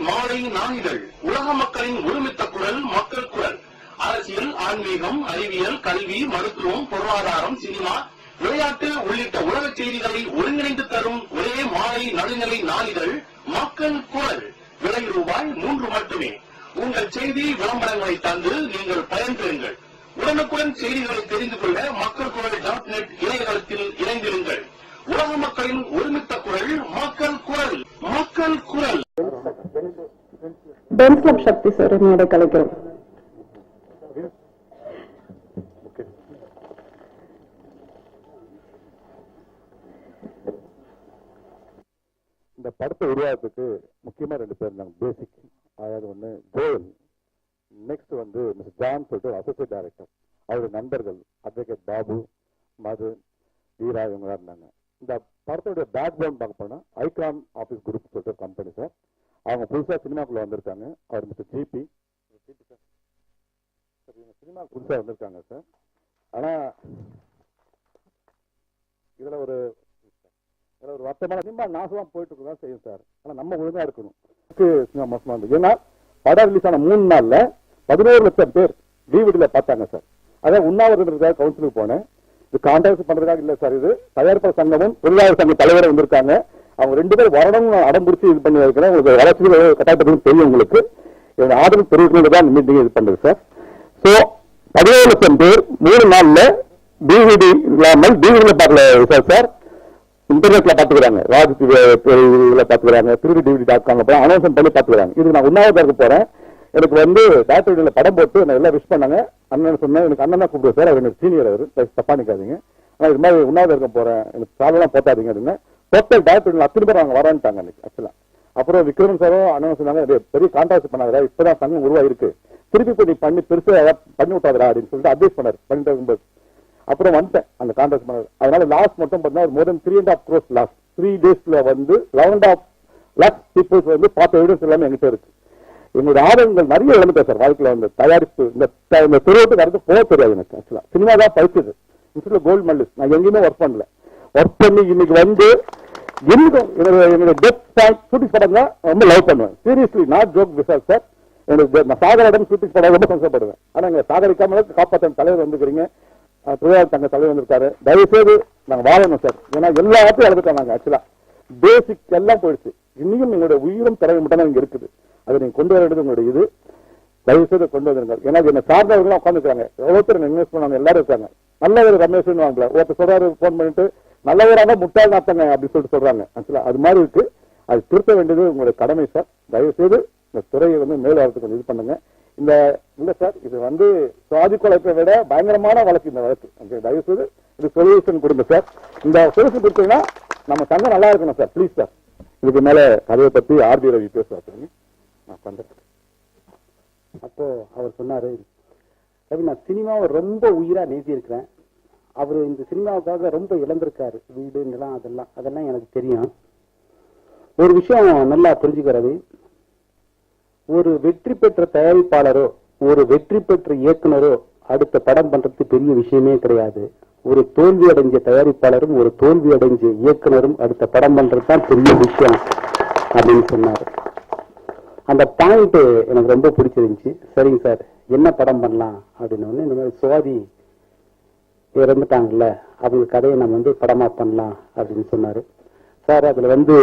மாலை நாளிதழ் உலக மக்களின் ஒருமித்த குரல், மக்கள் குரல். அரசியல், ஆன்மீகம், அறிவியல், கல்வி, மருத்துவம், பொருளாதாரம், சினிமா, விளையாட்டு உள்ளிட்ட உலக செய்திகளை ஒருங்கிணைந்து தரும் ஒரே மாலை நடுநிலை நாளிதழ் மக்கள் குரல். விலை ரூபாய் 3 மட்டுமே. உங்கள் செய்தி விளம்பரங்களை தந்து நீங்கள் பயன்பெறுங்கள். உடனுக்குடன் செய்திகளை தெரிந்து கொள்ள மக்கள் குரல் .net இணையதளத்தில் இணைந்திருங்கள். உலக மக்களின் ஒருமித்த குரல், மக்கள் குரல். மக்கள் குரல். சக்தி சார் என்னோட கலைக்கிறோம். இந்த படத்தை உருவாக்குறதுக்கு முக்கியமா 2 பேர் இருந்தாங்க. பேசிக், அதாவது ஒண்ணு ஜோயல், நெக்ஸ்ட் வந்து மிஸ்டர் ஜான் சொல்லிட்டு அசோசியேட் டைரக்டர். அவருடைய நண்பர்கள் அட்வொகேட் பாபு, மது, வீரா இவங்க இருந்தாங்க. இந்த படத்தோட பேக் கிரவுண்ட் பார்க்க போனா ஐகான் ஆபீஸ் குரூப் சொல்லிட்டு கம்பெனி சார். அவங்க புதுசா சினிமாக்குள்ள வந்திருக்காங்க. அவர் மிஸ்டர் ஜிபி சார், இவங்க சினிமா புதுசா வந்திருக்காங்க சார். ஆனா இதுல ஒரு வருத்தமான சினிமா நாசமா போயிட்டு இருக்கதான் செய்யும் சார். ஆனா நம்ம ஒழுங்கா இருக்கணும். சினிமா மோசமா இருந்தது. ஏன்னா படம் ரிலீஸ் ஆன 3 நாள்ல 11 லட்சம் பேர் டிவிடில பார்த்தாங்க சார். அதான் உண்ணாவிரதத்துக்காக கவுன்சிலுக்கு போனேன். இது கான்ட்ராக்ட் பண்றதுக்காக இல்ல சார். இது தயாரிப்பாளர் சங்கமும் தொழிலாளர் சங்க தலைவரும் வந்திருக்காங்க. அவங்க 2 பேரும் வரணும்னு அடம்பிடிச்சு இது பண்ணி வைக்கிறேன். உங்களுக்கு வளர்ச்சி கட்டாயப்படும் தெரியும். உங்களுக்கு என்னோட ஆதரவு தெரிவிக்கிறதுதான் மீட்டிங் இது பண்றது சார். சோ 17 லட்சம் பேர் 3 நாள்ல டிவிடி இல்லாமல் டிவிடில பார்க்கல சார். இன்டர்நெட்ல பாத்துக்கிறாங்க, பாத்துக்கிறாங்க, திருடி.com அனௌன்ஸ் பண்ணி பாத்துக்கிறாங்க. இது நான் உண்ணாவிரதத்துக்கு போறேன். எனக்கு வந்து டாக்டர் படம் போட்டு நான் எல்லாம் விஷ் பண்ணாங்க. அண்ணன் சொன்னேன், எனக்கு அண்ணன் தான் கூப்பிடுவேன் சார், அவர் எனக்கு சீனியர், அவர் தப்பானிக்காதீங்க. ஆனா இது மாதிரி உண்ணாவிரதம் போறேன், எனக்கு சாலெல்லாம் போட்டாதீங்க அப்படின்னு டோட்டல் டாக்டர் அத்தனை பேர் அவங்க வரான்ட்டாங்க ஆக்சுவலா. அப்புறம் விக்ரம் சாரும் அண்ணன் சொன்னாங்க, பெரிய கான்ட்ராக்ட் பண்ணாதா, இப்பதான் சங்கம் உருவாயிருக்கு, திருப்பி போய் பண்ணி பெருசா பண்ணி விட்டாதா அப்படின்னு சொல்லிட்டு அட்வைஸ் பண்ணாரு. பண்ணிட்டு இருக்கும்போது அப்புறம் வந்துட்டேன் அந்த கான்ட்ராக்ட் பண்ணாரு. அதனால லாஸ்ட் மட்டும் பார்த்தீங்கன்னா மோர் தென் 3.5 crores லாஸ்ட் 3 daysல வந்து 11.5 lakhs பீப்புள்ஸ் வந்து பார்த்த எவிடன்ஸ் எல்லாமே எங்கிட்ட இருக்கு. எங்களுடைய ஆதரவுகள் நிறைய இழந்துட்டேன் சார். வாழ்க்கையில வந்து தயாரிப்பு இந்த துறையோட்டு வரது போக தெரியாது எனக்கு. ஆக்சுவலா சினிமா தான் படிச்சது. இன்ஸ்டியூட்ல கோல்டு மெடலிஸ்ட். நான் எங்கேயுமே ஒர்க் பண்ணல. ஒர்க் பண்ணி இன்னைக்கு வந்து என்னோட பெஸ்ட் பாயிண்ட் ஷூட்டிங் படம் தான் ரொம்ப லவ் பண்ணுவேன். Seriously not joke Vishal sir. எனக்கு நான் சாகரிடம் ஷூட்டிங் படம் ரொம்ப சந்தோஷப்படுவேன். ஆனா எங்க சாகரிக்காம காப்பாற்ற தலைவர் வந்துக்கிறீங்க, தொழிலாளர் தங்க தலைவர் வந்திருக்காரு. தயவுசெய்து நாங்க வாழணும் சார். ஏன்னா எல்லாத்தையும் இழந்துட்டோம் நாங்க. ஆக்சுவலா பேசிக் எல்லாம் போயிடுச்சு. இன்னும் எங்களுடைய உயிரும் திறமை மட்டும் தான் இங்க இருக்குது. அதை நீங்க கொண்டு வர வேண்டியது உங்களுடைய இது. தயவுசெய்து கொண்டு வந்துருங்க. ஏன்னா என்ன சார்ந்தவர்கள் உட்காந்துருக்காங்க, ஒவ்வொருத்தர் இன்வெஸ்ட் பண்ணவங்க எல்லாரும் இருக்காங்க. நல்ல ஒரு ரமேஷ் வாங்கல, ஒருத்தர் சொல்றாரு போன் பண்ணிட்டு நல்லவராக முட்டாள் நாத்தாங்க அப்படின்னு சொல்லிட்டு சொல்றாங்க. ஆக்சுவலா அது மாதிரி இருக்கு. அது திருத்த வேண்டியது உங்களுடைய கடமை சார். தயவுசெய்து இந்த துறையை வந்து மேல் வரத்துக்கு கொஞ்சம் இது பண்ணுங்க. இந்த இல்ல சார், இது வந்து சுவாதி கொலைப்பை விட பயங்கரமான வழக்கு இந்த வழக்கு. தயவுசெய்து இது சொல்யூஷன் கொடுங்க சார். இந்த சொல்யூஷன் கொடுத்தீங்கன்னா நம்ம சங்கம் நல்லா இருக்கணும் சார். Please sir. இதுக்கு மேல கதையை பத்தி ஆர்பி ரவி பேசுவாங்க. நான் பண்றேன். அப்போ அவர் சொன்னாரு, ரவி நான் சினிமாவை ரொம்ப உயிரா நேசி இருக்கிறேன். அவரு இந்த சினிமாவுக்காக ரொம்ப இழந்திருக்காரு, வீடு நிலம் அதெல்லாம் எனக்கு தெரியும். ஒரு விஷயம் நல்லா புரிஞ்சுக்கிறது, ஒரு வெற்றி பெற்ற தயாரிப்பாளரோ ஒரு வெற்றி பெற்ற இயக்குனரோ அடுத்த படம் பண்றது பெரிய விஷயமே கிடையாது. ஒரு தோல்வி அடைஞ்ச தயாரிப்பாளரும் ஒரு தோல்வி அடைஞ்ச இயக்குனரும் அடுத்த படம் பண்றது தான் பெரிய விஷயம் அப்படின்னு சொன்னாரு. அந்த பாயிண்ட் எனக்கு ரொம்ப பிடிச்சிருந்துச்சு. சரிங்க சார், என்ன படம் பண்ணலாம் அப்படின்னு. இந்த மாதிரி சுவாதி இறந்துட்டாங்கல்ல, அவங்க கதையை நம்ம வந்து படமா பண்ணலாம் அப்படின்னு சொன்னாரு. சார் அதுல வந்து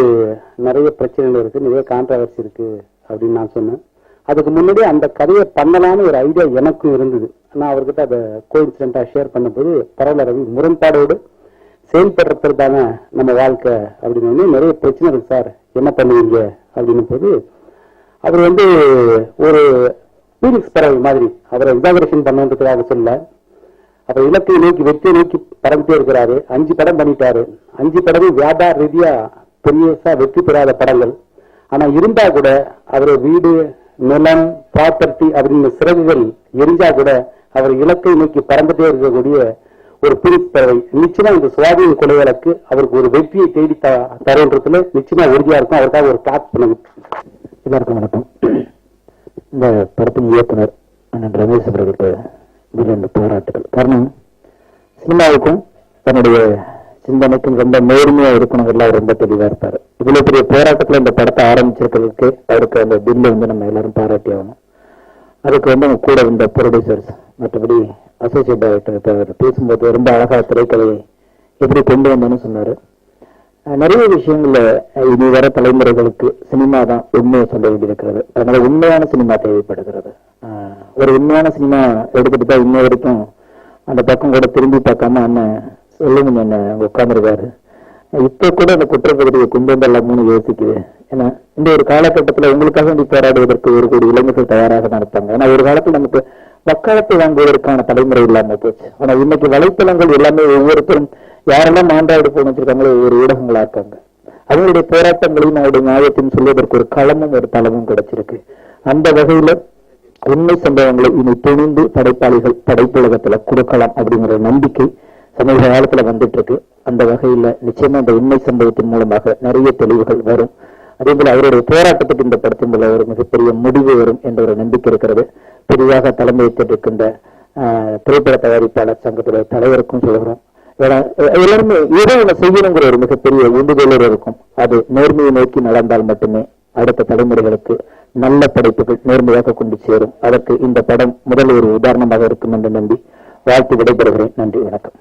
நிறைய பிரச்சனைகள் இருக்கு, நிறைய கான்ட்ராவர்சி இருக்கு அப்படின்னு நான் சொன்னேன். அதுக்கு முன்னாடி அந்த கதையை பண்ணலான்னு ஒரு ஐடியா எனக்கும் இருந்தது. நான் அவர்கிட்ட அதை கோஇன்சிடென்டா ஷேர் பண்ணும்போது, பரவாயில்ல ரவி, முரண்பாடோடு செயல்படுறதுக்கான நம்ம வாழ்க்கை அப்படின்னு நிறைய பிரச்சனை இருக்கு சார், என்ன பண்ணுவீங்க அப்படின்னு போது அவர் வந்து ஒரு பீனிக்ஸ் பறவை மாதிரி அவரை இனாகரேஷன் பண்ணுறதுக்காக சொல்ல, அப்புறம் இலக்கை நோக்கி வெற்றியை நோக்கி பறந்துட்டே இருக்கிறாரு. 5 படம் பண்ணிட்டாரு. 5 படமும் வியாபார ரீதியா பெரியசா வெற்றி பெறாத படங்கள். ஆனா இருந்தா கூட அவர் வீடு நிலம் ப்ராப்பர்ட்டி அப்படின்னு சிறகுகள் எரிஞ்சா கூட அவர் இலக்கை நோக்கி பறந்துட்டே இருக்கக்கூடிய ஒரு பீனிக்ஸ் பறவை. நிச்சயமா இந்த சுவாதியின் கொலை வழக்கு அவருக்கு ஒரு வெற்றியை தேடி தருன்றதுல நிச்சயமா உறுதியா இருக்கும். அவருக்காக ஒரு கிளாஸ் பண்ணுங்க. எல்லாருக்கும் வணக்கம். இந்த படத்தின் இயக்குனர் அண்ணன் ரமேஷ் அவர்களுக்கு பாராட்டுகள். காரணம், சினிமாவுக்கும் தன்னுடைய சிந்தனைக்கும் ரொம்ப நேர்மையா இருக்கணுங்கிறதுல ரொம்ப தெளிவா இருப்பாரு. இவ்வளவு பெரிய போராட்டத்துல இந்த படத்தை ஆரம்பிச்சிருக்கிறதுக்கு அவருக்கு அந்த தில்லு நம்ம எல்லாரும் பாராட்டி ஆகணும். அதுக்கு அவங்க கூட இருந்த ப்ரொடியூசர்ஸ், மற்றபடி அசோசியேட் டைரக்டர் பேசும்போது ரொம்ப அழகா திரைக்கதையை எப்படி கொண்டு வந்தோன்னு சொன்னாரு. நிறைய விஷயங்கள்ல இனி வர தலைமுறைகளுக்கு சினிமா தான் உண்மையை சொல்ல வேண்டியிருக்கிறது. அதனால உண்மையான சினிமா தேவைப்படுகிறது. ஒரு உண்மையான சினிமா எடுத்துட்டு தான் இன்ன வரைக்கும் அந்த பக்கம் கூட திரும்பி பார்க்காம அண்ணன் சொல்லுங்க என்ன உட்கார்ந்துருக்காரு. இப்ப கூட அந்த குற்றப்பகுதியை கொண்டு வந்தெல்லாம்னு யோசிக்குது. ஏன்னா இந்த ஒரு காலகட்டத்துல உங்களுக்காக வேண்டி போராடுவதற்கு ஒரு கோடி இளைஞர்கள் தயாராக தான் இருப்பாங்க. ஏன்னா ஒரு காலத்துல நமக்கு வக்காலத்தை வாங்குவதற்கான தலைமுறை இல்லாம போச்சு. ஆனா இன்னைக்கு வலைத்தளங்கள் எல்லாமே ஒவ்வொருத்தரும் யாரெல்லாம் ஆண்ட்ராய்டு போன் வச்சிருக்காங்களோ ஒவ்வொரு ஊடகங்களா இருக்காங்க. அவங்களுடைய போராட்டங்களையும் அவருடைய நியாயத்தையும் சொல்வதற்கு ஒரு களமும் ஒரு தளமும் கிடைச்சிருக்கு. அந்த வகையில உண்மை சம்பவங்களை இனி துணிந்து படைப்பாளிகள் படைப்புலகத்துல கொடுக்கலாம் அப்படிங்கிற நம்பிக்கை சமீப காலத்துல வந்துட்டு இருக்கு. அந்த வகையில நிச்சயமா இந்த உண்மை சம்பவத்தின் மூலமாக நிறைய தெளிவுகள் வரும். அதே போல அவருடைய போராட்டத்துக்கு இந்த படத்தின் மூலம் ஒரு மிகப்பெரிய முடிவு வரும் என்ற ஒரு நம்பிக்கை இருக்கிறது. புதிதாக தலைமையேற்றிருக்கின்ற திரைப்பட தயாரிப்பாளர் சங்கத்துடைய தலைவருக்கும் சொல்கிறோம். எல்லாருமே ஏதோ ஒன்று செய்யணுங்கிற ஒரு மிகப்பெரிய உந்துதலோடு இருக்கும். அது நேர்மையை நோக்கி நடந்தால் மட்டுமே அடுத்த தலைமுறைகளுக்கு நல்ல படைப்புகள் நேர்மையாக கொண்டு சேரும். அதற்கு இந்த படம் முதல் ஒரு உதாரணமாக இருக்கும் என்று நம்பி வாழ்த்து விடைபெறுகிறேன். நன்றி, வணக்கம்.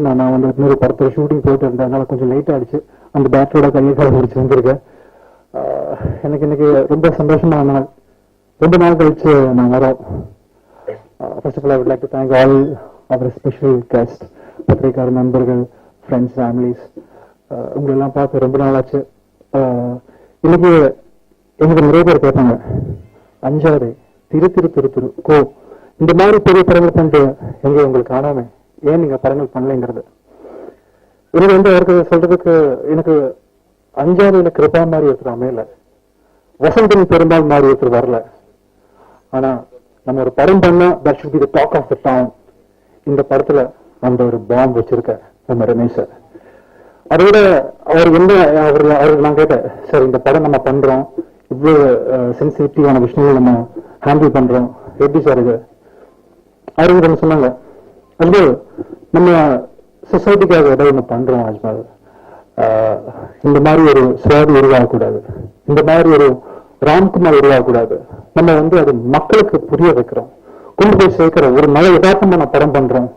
நான் வந்து இன்னொரு படத்துல ஷூட்டிங் போயிட்டு இருந்ததுனால கொஞ்சம் லேட் ஆயிடுச்சு. அந்த பேட்டரோட கையை முடிச்சு வந்திருக்கேன். எனக்கு இன்னைக்கு ரொம்ப சந்தோஷமான நாள். ரொம்ப நாள் கழிச்சு நான் வரோம். First of all I would like to thank all our special guest, பத்திரிகையாளர் நண்பர்கள், ஃப்ரெண்ட்ஸ், ஃபேமிலிஸ். உங்களெல்லாம் பார்த்து ரொம்ப நாள் ஆச்சு. இன்னைக்கு எனக்கு நிறைய பேர் கேட்பாங்க, அஞ்சாறு திரு கோ இந்த மாதிரி பெரிய படங்கள் பண்ணிட்டு எங்க உங்களுக்கு காணாம ஏன் நீங்க படங்கள் பண்ணலைங்கிறது. எனக்கு வந்து அவருக்கு சொல்றதுக்கு எனக்கு அஞ்சாறு கிருபா மாதிரி ஒருத்தர் அமையல, வசந்தன் பெருமாள் மாதிரி ஒருத்தர் வரல. ஆனா நம்ம ஒரு படம் பண்ணா that should be the talk of the town. இந்த படத்துல அந்த ஒரு பாம்பு வச்சிருக்க நம்ம ரமேஷ் சார். அதோட அவர் என்ன அவருக்கு நான் கேட்டேன், சார் இந்த படம் நம்ம பண்றோம், இவ்வளவு சென்சிட்டிவான விஷயங்கள் நம்ம ஹேண்டில் பண்றோம், எப்படி சார் இது? அவருக்கு சொன்னாங்க, அது நம்ம சொசைட்டிக்காக ஏதாவது ஒண்ணு பண்றோம் அஜ்மல், இந்த மாதிரி ஒரு சுவாதி உருவாகக்கூடாது, இந்த மாதிரி ஒரு ராம்குமார் உருவாகக்கூடாது. நம்ம வந்து அது மக்களுக்கு புரிய வைக்கிறோம், கொண்டு போய் சேர்க்கிறோம், ஒரு நல்ல யதார்த்தமான படம் பண்றோம்.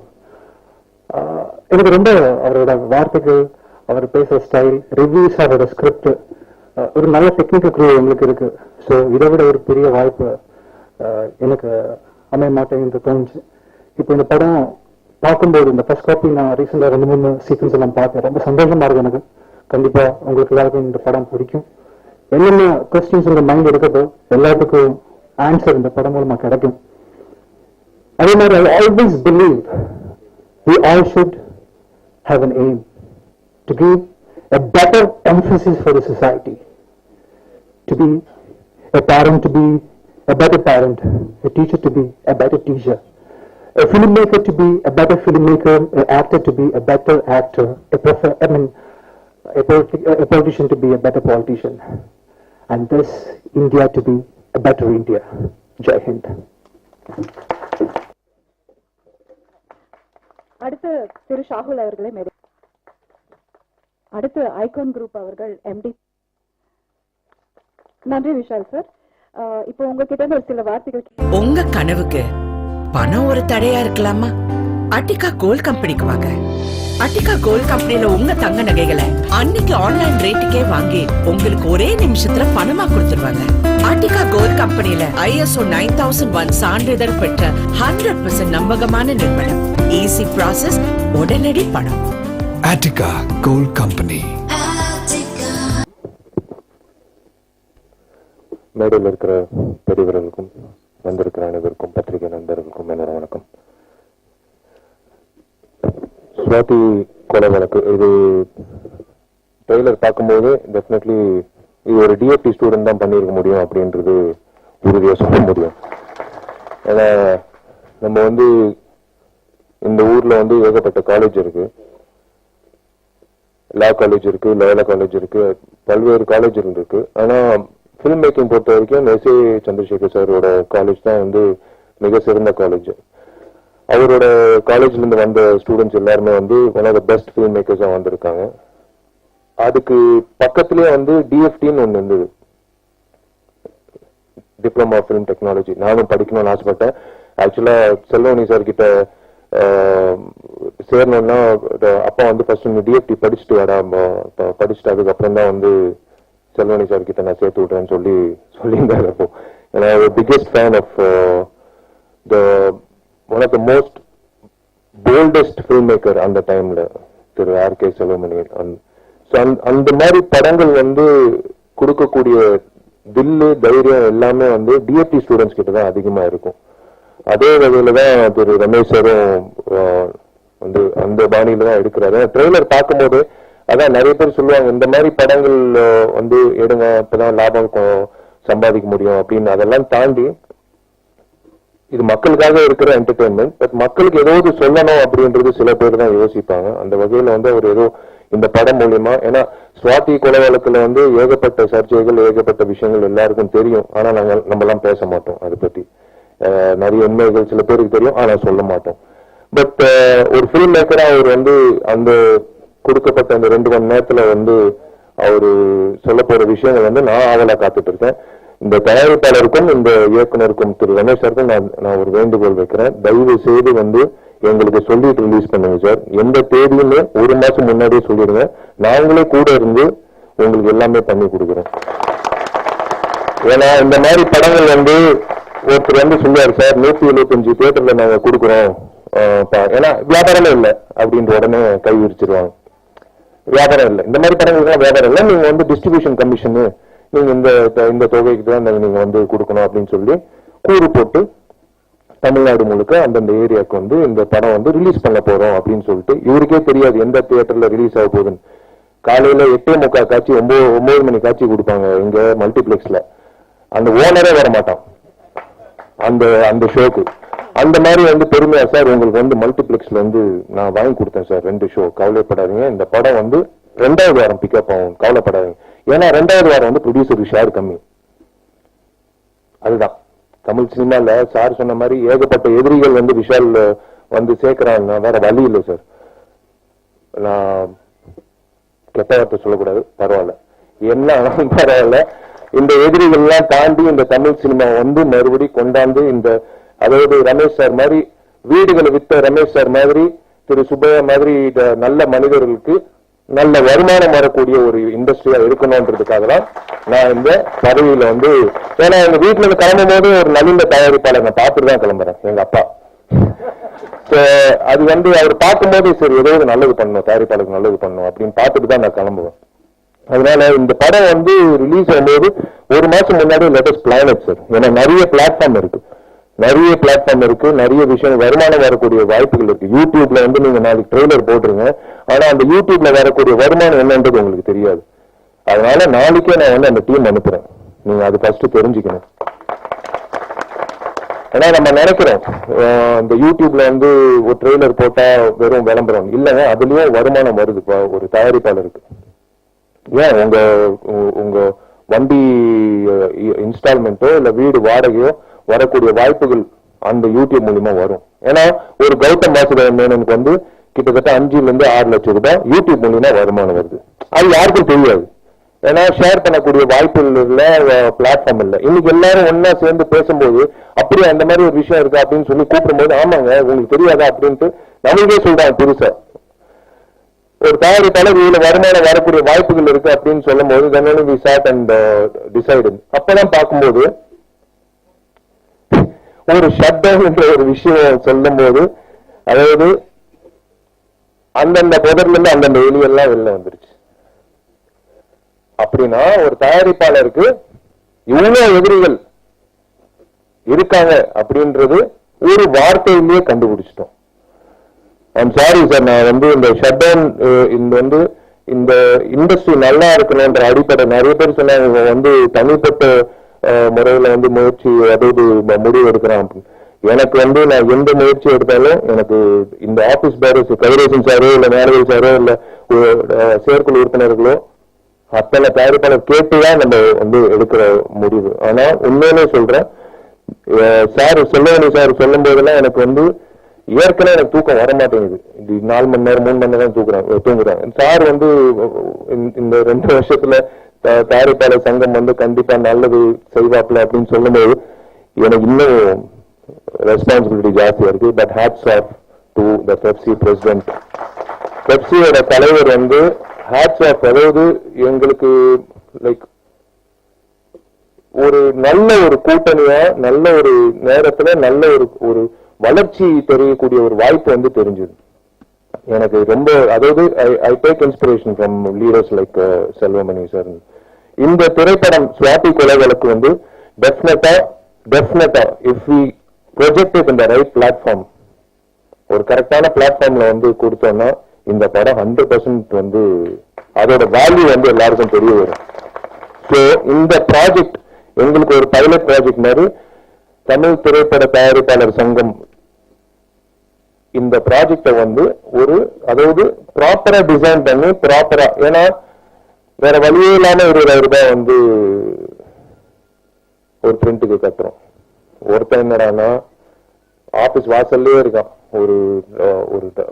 எனக்கு ரொம்ப அவரோட வார்த்தைகள், அவர் பேசுற ஸ்டைல், ரிவ்யூஸ், அவரோட ஸ்கிரிப்ட், ஒரு நல்ல டெக்னிக்கல் குரூ எங்களுக்கு இருக்கு. ஸோ இதை விட ஒரு பெரிய வாய்ப்பு எனக்கு அமைய மாட்டேங்குது தோணுச்சு. இப்போ இந்த படம் பார்க்கும்போது இந்த ஃபர்ஸ்ட் காப்பி நான் ரீசெண்டா 2-3 சீக்வன்ஸ் எல்லாம் பார்த்தேன். ரொம்ப சந்தோஷமா இருக்கு எனக்கு. கண்டிப்பா உங்களுக்கு எல்லாருக்கும் இந்த படம் பிடிக்கும். என்னென்ன கொஸ்டின்ஸ் உங்க மைண்ட் எடுக்கிறதோ எல்லாத்துக்கும் ஆன்சர் இந்த படம் மூலமா கிடைக்கும். அதே மாதிரி I always believe we all should have an aim to give a better emphasis for the society, to be a parent to be a better parent, a teacher to be a better teacher, a filmmaker to be a better filmmaker, an actor to be a better actor, a politician to be a better politician, and this India to be a better India. Jai Hind. அடுத்து திரு ஷாகுல் அவர்களே மேடை. அடுத்து icon group அவர்கள் empty. நன்றி Vishal sir. இப்போ உங்ககிட்ட ஒரு சில வார்த்தைகள். உங்க கனவுக்கு பணம் ஒரு தடையா இருக்கலாமா? அட்டிகா கோல்ட் கம்பெனிக்கு வாங்க. அட்டிகா கோல்ட் கம்பெனில உங்க தங்க நகைகளை அன்னைக்கு ஆன்லைன் ரேட்டுக்கே வாங்கி உங்களுக்கு ஒரே நிமிஷத்துல பணமா கொடுத்துருவாங்க. அட்டிகா கோல்ட் கம்பெனில ISO 9001 சான்றிதழ் பெற்ற 100% நம்பகமான நிறுவனம். ஈஸி ப்ராசஸ், உடனடி பணம். Attica Gold Company. மேடையில் இருக்கிற பெரியவர்களுக்கும் வந்திருக்கிற அனைவருக்கும் பத்திரிகை நண்பர்களுக்கும் என்னோட வணக்கம். சுவாதி கொலை வழக்கு, இது ட்ரெய்லர் பார்க்கும்போது டெஃபினெட்லி இது ஒரு DFT ஸ்டூடெண்ட் தான் பண்ணியிருக்க முடியும் அப்படின்றது உறுதியாக சொல்ல முடியும். ஏன்னா நம்ம வந்து இந்த ஊர்ல வந்து ஏகப்பட்ட காலேஜ் இருக்கு, லா காலேஜ் இருக்கு, லயோலா காலேஜ் இருக்கு, பல்வேறு காலேஜ் இருக்கு. ஆனா ஃபில்ம் மேக்கிங் பொறுத்த வரைக்கும் SA சந்திரசேகர் சாரோட காலேஜ் தான் வந்து மிக சிறந்த காலேஜ். அவரோட காலேஜ்ல இருந்து வந்த ஸ்டூடெண்ட்ஸ் எல்லாருமே வந்து one of the best film மேக்கர்ஸா வந்திருக்காங்க. அதுக்கு பக்கத்திலேயே வந்து டிஎஃப்டின்னு ஒன்று இருந்தது, டிப்ளமா ஃபிலிம் டெக்னாலஜி. நானும் படிக்கணும்னு ஆசைப்பட்டேன். ஆக்சுவலா செல்வமணி சார் கிட்ட சேரணும்னா அப்பா வந்து ஃபர்ஸ்ட் டிஎஃப்டி படிச்சுட்டு வரா, படிச்சுட்டு அதுக்கப்புறம் தான் வந்து செல்வமணி சார் கிட்ட நான் சேர்த்து விட்றேன்னு சொல்லியிருந்தாரு. அப்போ ஏன்னா biggest fan of the one of the most boldest film maker அந்த டைம்ல திரு ஆர்.கே. செல்வமணி. அந்த மாதிரி படங்கள் வந்து கொடுக்கக்கூடிய தில்லு தைரியம் எல்லாமே வந்து டிஎஃப்டி ஸ்டூடெண்ட்ஸ் கிட்ட தான் அதிகமா இருக்கும். அதே வகையில தான் திரு ரமேஷ் சாரும் வந்து அந்த பாணியில தான் எடுக்கிறாரு. ட்ரெய்லர் பார்க்கும்போது அதான் நிறைய பேர் சொல்லுவாங்க, இந்த மாதிரி படங்கள் வந்து எடுங்க, அப்பதான் லாபம் சம்பாதிக்க முடியும் அப்படின்னு. அதெல்லாம் தாண்டி இது மக்களுக்காக இருக்கிற என்டர்டெயின்மெண்ட். பட் மக்களுக்கு ஏதாவது சொல்லணும் அப்படின்றது சில பேர் தான் யோசிப்பாங்க. அந்த வகையில வந்து அவர் ஏதோ இந்த படம் மூலியமா, ஏன்னா சுவாதி கொலை வழக்குல வந்து ஏகப்பட்ட சர்ச்சைகள், ஏகப்பட்ட விஷயங்கள் எல்லாருக்கும் தெரியும். ஆனா நம்மலாம் பேச மாட்டோம் அதை பத்தி. நிறைய உண்மைகள் சில பேருக்கு தெரியும், ஆனா சொல்ல மாட்டோம். பட் ஒரு ஃபில்ம் மேக்கரா அவர் வந்து அந்த கொடுக்கப்பட்ட அந்த 2 மணி நேரத்துல வந்து அவரு சொல்ல போற விஷயங்கள் வந்து நான் ஆவலா காத்துட்டு இருக்கேன். இந்த தயாரிப்பாளருக்கும் இந்த இயக்குனருக்கும் திரு ரமேஷ் சாருக்கும் நான் ஒரு வேண்டுகோள் வைக்கிறேன். தயவு செய்து வந்து எங்களுக்கு சொல்லிட்டு ரிலீஸ் பண்ணுங்க சார். எந்த தேதியுமே 1 மாசம் முன்னாடியே சொல்லிடுங்க. நாங்களே கூட இருந்து உங்களுக்கு எல்லாமே பண்ணி கொடுக்குறோம். ஏன்னா இந்த மாதிரி படங்கள் வந்து ஒருத்தர் வந்து சொல்லுவாரு, சார் 175 தியேட்டர்ல நாங்க கொடுக்குறோம், ஏன்னா வியாபாரமே இல்லை அப்படின்ற உடனே கை விரிச்சிருவாங்க. வியாபாரம் இல்லை, இந்த மாதிரி படங்களுக்கு வியாபாரம் இல்லை, நீங்க வந்து டிஸ்ட்ரிபியூஷன் கமிஷனு நீங்க இந்த தொகைக்கு தான் நீங்க வந்து கொடுக்கணும் அப்படின்னு சொல்லி கூறு போட்டு தமிழ்நாடு முழுக்க அந்தந்த ஏரியாவுக்கு வந்து இந்த படம் வந்து ரிலீஸ் பண்ண போறோம் அப்படின்னு சொல்லிட்டு இவருக்கே தெரியாது எந்த தியேட்டர்ல ரிலீஸ் ஆக போகுதுன்னு. காலையில 8:45 காட்சி 9 மணி காட்சி கொடுப்பாங்க இங்க மல்டிபிளெக்ஸ்ல. அந்த ஓனரே வர மாட்டான் அந்த ஷோக்கு. அந்த மாதிரி வந்து பெருமையா, சார் உங்களுக்கு வந்து மல்டிபிளெக்ஸ்ல வந்து நான் வாங்கி கொடுத்தேன் சார் 2 ஷோ, கவலைப்படாதீங்க, இந்த படம் வந்து 2வது வாரம் பிக்கப் ஆகும், கவலைப்படாதீங்க. ஏன்னா 2வது வாரம் வந்து ப்ரொடியூசருக்கு ஷேர் கம்மி. அதுதான் தமிழ் சினிமால சார் சொன்ன மாதிரி ஏகப்பட்ட எதிரிகள் வந்து விஷால் வந்து சேர்க்கிறாங்க, வேற வழி இல்லை சார். நான் கெட்ட வார்த்தை சொல்லக்கூடாது, பரவாயில்ல, என்ன பரவாயில்ல. இந்த எதிரிகள்லாம் தாண்டி இந்த தமிழ் சினிமா வந்து மறுபடி கொண்டாந்து இந்த, அதாவது ரமேஷ் சார் மாதிரி வீடுகளை வித்த ரமேஷ் சார் மாதிரி, திரு சுப்பையா மாதிரி நல்ல மனிதர்களுக்கு நல்ல வருமானம் வரக்கூடிய ஒரு இண்டஸ்ட்ரியா இருக்கணும்ன்றதுக்காக தான் நான் இந்த பதவியில வந்து, ஏன்னா எங்க வீட்டுல இருந்து கிளம்பும் போது ஒரு நலிந்த தயாரிப்பாளர் நான் பார்த்துட்டு தான் கிளம்புறேன், எங்க அப்பா. அது வந்து அவர் பார்க்கும்போது சரி ஏதோ நல்லது பண்ணணும், தயாரிப்பாளருக்கு நல்லது பண்ணணும் அப்படின்னு பார்த்துட்டு தான் நான் கிளம்புவேன். அதனால இந்த படம் வந்து ரிலீஸ் ஆகும்போது 1 மாசம் முன்னாடி லேட்டஸ்ட் பிளான் சார். ஏன்னா நிறைய பிளாட்ஃபார்ம் இருக்கு, நிறைய விஷயம் வருமானம் வரக்கூடிய வாய்ப்புகள் இருக்கு. யூடியூப்ல வந்து நீங்க நாளைக்கு ட்ரெய்லர் போட்டுருங்க, ஆனா அந்த யூடியூப்ல வரக்கூடிய வருமானம் என்னன்றது உங்களுக்கு தெரியாது. அதனால நாளைக்கே நான் வந்து அந்த டீம் அனுப்புறேன், நீங்க அது ஃபர்ஸ்ட் தெரிஞ்சுக்கணும். ஏன்னா நம்ம நினைக்கிறோம் இந்த யூடியூப்ல வந்து ஒரு ட்ரெய்லர் போட்டா வெறும் விளம்பரம் இல்லைங்க, அதுலயும் வருமானம் வருது ஒரு தயாரிப்பாளருக்கு. ஏன் உங்க வண்டி இன்ஸ்டால்மெண்ட்டோ இல்ல வீடு வாடகையோ வரக்கூடிய வாய்ப்புகள் அந்த யூடியூப் மூலியமா வரும். ஏன்னா ஒரு கௌதம் வாசுதேவன் மேனனுக்கு வந்து கிட்டத்தட்ட 5 to 6 லட்சம் ரூபாய் யூடியூப் மூலியமா வருமானம் வருது. அது யாருக்கும் தெரியாது, ஏன்னா ஷேர் பண்ணக்கூடிய வாய்ப்புகள் இல்ல, பிளாட்ஃபார்ம் இல்ல. இன்னைக்கு எல்லாரும் ஒன்னா சேர்ந்து பேசும்போது அப்படியே அந்த மாதிரி ஒரு விஷயம் இருக்கா அப்படின்னு சொல்லி கூப்பிடும்போது, ஆமாங்க உங்களுக்கு தெரியாதா அப்படின்ட்டு நம்மளுக்கே சொல்றாங்க புதுசா. ஒரு தயாரிப்பாளர் இதுல வருமானம் வரக்கூடிய வாய்ப்புகள் இருக்கு அப்படின்னு சொல்லும் போது then only we sat and decided. அப்பதான் பார்க்கும்போது ஒரு ஷட் டவுன் என்ற ஒரு விஷயம் சொல்லும் போது, அதாவது அந்தந்த புதர்ல இருந்து அந்தந்த வெளியெல்லாம் வெளில வந்துருச்சு. அப்படின்னா ஒரு தயாரிப்பாளருக்கு இவ்வளவு எதிரிகள் இருக்காங்க அப்படின்றது ஒரு வார்த்தையிலேயே கண்டுபிடிச்சிட்டோம். ஐம் சாரி சார், நான் வந்து இந்த ஷட் டவுன் இந்த இண்டஸ்ட்ரி நல்லா இருக்கணும்ன்ற அடிப்படை நிறைய பேர் சொன்னாங்க வந்து தனிப்பட்ட முறையில வந்து முயற்சி, அதாவது முடிவு எடுக்கிறான். எனக்கு வந்து நான் எந்த முயற்சி எடுத்தாலும் எனக்கு இந்த ஆபீஸ் பேரஸ் கதிரேசன் சாரோ இல்ல மேலவேல் சாரோ இல்ல செயற்குழு உறுப்பினர்களோ அத்தனை தயாரிப்பாளர் கேட்டுதான் நம்ம வந்து எடுக்கிற முடிவு. ஆனா உண்மையிலே சொல்றேன், சார் செல்வமணி சார் சொல்லும் போதெல்லாம் எனக்கு வந்து ஏற்கனவே எனக்கு தூக்கம் வர மாட்டேங்குது. இது 4 மணி நேரம் 3 மணி நேரம் தூங்குறேன். சார் வந்து இந்த 2 வருஷத்துல தயாரிப்பாளர் சங்கம் வந்து கண்டிப்பா நல்லது செய்வாப்ல அப்படின்னு சொல்லும்போது எனக்கு இன்னும் ரெஸ்பான்சிபிலிட்டி ஜாஸ்தியா இருக்கு. But hats off to the Pepsi president. பெப்சியோட தலைவர் வந்து ஹேட்ஸ் ஆஃப். அதாவது எங்களுக்கு லைக் ஒரு நல்ல ஒரு கூட்டணியா நல்ல ஒரு நேரத்துல நல்ல ஒரு வளர்ச்சி தெரியக்கூடிய ஒரு வாய்ப்பு வந்து தெரிஞ்சது எனக்கு ரொம்ப. அதாவது I take inspiration from leaders like Selvamani sir. இந்த திரைப்படம் சுவாதி கொலைகளுக்கு வந்து டெஃபினட்டா if we project it in the right platform, ஒரு கரெக்டான பிளாட்ஃபார்ம்ல வந்து கொடுத்தோம்னா இந்த படம் 100% வந்து அதோட வேல்யூ வந்து எல்லாருக்கும் தெரிய வரும். ஸோ இந்த ப்ராஜெக்ட் எங்களுக்கு ஒரு பைலட் ப்ராஜெக்ட் மாதிரி தமிழ் திரைப்பட தயாரிப்பாளர் சங்கம் இந்த ப்ராஜெக்டை வந்து ஒரு அதாவது ப்ராப்பரா டிசைன் பண்ணி ப்ராப்பரா, ஏன்னா வேற வழியே இல்லாம 20,000 ரூபாய் வந்து ஒரு பிரிண்ட்டுக்கு கட்டுறோம். ஒருத்தன் என்னடானா ஆபீஸ் வாசல்லே இருக்கான் ஒரு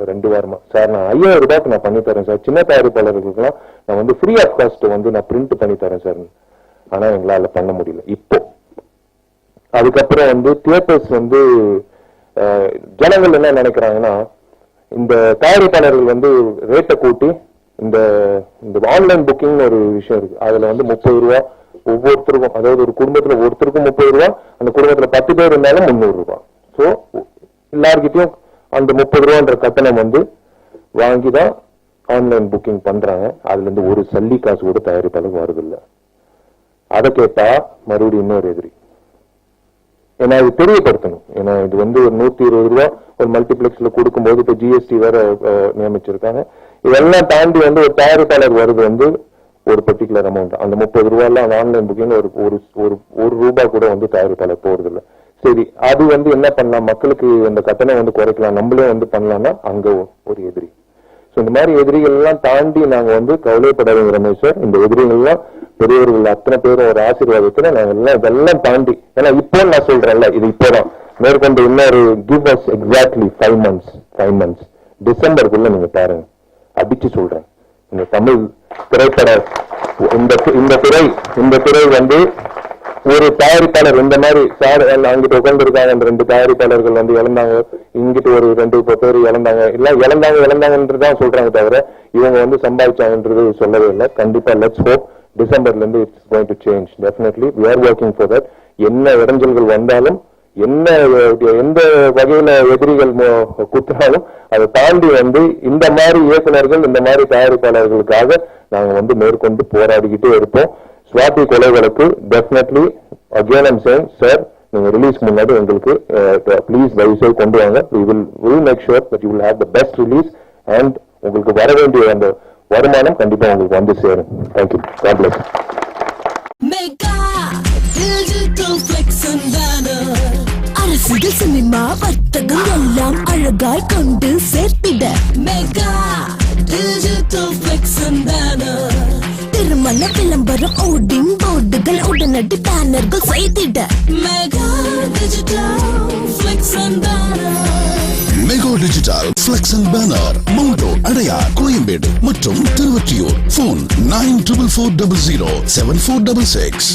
2 வாரமா, சார் நான் 5,000 ரூபாய்க்கு நான் பண்ணி தரேன் சார், சின்ன தயாரிப்பாளர்களுக்குலாம் நான் வந்து ஃப்ரீ ஆஃப் காஸ்ட் வந்து நான் பிரிண்ட் பண்ணி தரேன் சார். ஆனா எங்களால பண்ண முடியல இப்போ. அதுக்கப்புறம் வந்து தியேட்டர்ஸ் வந்து ஜனங்கள் என்ன நினைக்கிறாங்கன்னா இந்த தயாரிப்பாளர்கள் வந்து ரேட்டை கூட்டி இந்த ஆன்லைன் புக்கிங் ஒரு விஷயம் இருக்கு, அதுல வந்து 30 ரூபா ஒவ்வொருத்தருக்கும், அதாவது ஒரு குடும்பத்துல ஒருத்தருக்கும் 30 ரூபா, அந்த குடும்பத்துல 10 பேர் இருந்தாலும் 300 ரூபாய். ஸோ எல்லார்கிட்டையும் அந்த 30 ரூபான்ற கட்டணம் வந்து வாங்கிதான் ஆன்லைன் புக்கிங் பண்றாங்க. அதுல இருந்து ஒரு சல்லி காசு கூட தயாரிப்பாளருக்கு வருதில்லை. அதை கேட்டா மறுபடியும் இன்னொரு எதிரி. ஏன்னா இது தெரியப்படுத்தணும். ஏன்னா இது வந்து ஒரு 120 ரூபா ஒரு மல்டிபிளெக்ஸ்ல கொடுக்கும்போது இப்ப ஜிஎஸ்டி வேற நியமிச்சிருக்காங்க. இதெல்லாம் தாண்டி வந்து ஒரு தயாரிப்பாளர் வருது வந்து ஒரு பர்டிகுலர் அமௌண்ட், அந்த 30 ரூபாய்ல அந்த ஆன்லைன் புக்கிங்ல ஒரு ரூபாய் கூட வந்து தயாரிப்பாளர் போறது இல்லை. சரி, அது வந்து என்ன பண்ணலாம், மக்களுக்கு அந்த கட்டணம் வந்து குறைக்கலாம், நம்மளே வந்து பண்ணலாம்னா அங்க ஒரு எதிரி. ஸோ இந்த மாதிரி எதிரிகள் எல்லாம் தாண்டி நாங்க வந்து கவலைப்படாதீங்க ரமேஷ் சார். இந்த எதிரிகள் எல்லாம் பெரியவர்கள் அத்தனை பேரும் ஒரு ஆசீர்வாதத்துல நாங்க எல்லாம் இதெல்லாம் தாண்டி, ஏன்னா இப்போ நான் சொல்றேன்ல இது இப்போதான் மேற்கொண்டு இன்னொரு கிவ் அஸ் எக்ஸாக்ட்லி 5 months டிசம்பருக்குள்ள நீங்க பாருங்க, அடிச்சு சொல்றேன். இந்த தமிழ் திரைப்பட இந்த துறை வந்து ஒரு தயாரிப்பாளர் இந்த மாதிரி சார் அங்கிட்டு உட்கார்ந்து இருக்காங்க, அந்த 2 தயாரிப்பாளர்கள் வந்து இழந்தாங்க, இங்கிட்டு ஒரு 2 பேர் இழந்தாங்க, இல்ல இழந்தாங்கன்றதுதான் சொல்றாங்க தவிர இவங்க வந்து சம்பாதிச்சாங்கன்றது சொல்லவே இல்லை. கண்டிப்பா லெட்ஸ் ஹோப் டிசம்பர்ல இருந்து it's going to change. Definitely we are working for that. என்ன இடைஞ்சல்கள் வந்தாலும் எந்த வகையில எதிரிகள் குத்துனாலும் அதை தாண்டி வந்து இந்த மாதிரி இயக்குநர்கள் இந்த மாதிரி தயாரிப்பாளர்களுக்காக நாங்க வந்து மேற்கொண்டு போராடிக்கிட்டே இருப்போம். சுவாதி கொலைகளுக்கு definitely again I'm saying sir, நீங்க ரிலீஸ் முன்னாடி உங்களுக்கு ப்ளீஸ் தயவுசெய்து கொண்டு வாங்க. we will make sure that you will have the best release and உங்களுக்கு வர வேண்டிய அந்த வருமானம் கண்டிப்பா உங்களுக்கு வந்து சேரும். தேங்க்யூ. God bless. அரசியல் சினிமா வர்த்தகம் எல்லாம் அழகாய் கொண்டு சேர்த்திட mega digital flex and banner. திருமண விளம்பரம் ஓடிங் போர்டுகள் உடனடி பேனர்கள் செய்திட mega digital flex and banner. Mega digital flex and banner Mount Adyar, Koyambedu மற்றும் திருவொற்றியூர். போன் 9440074666.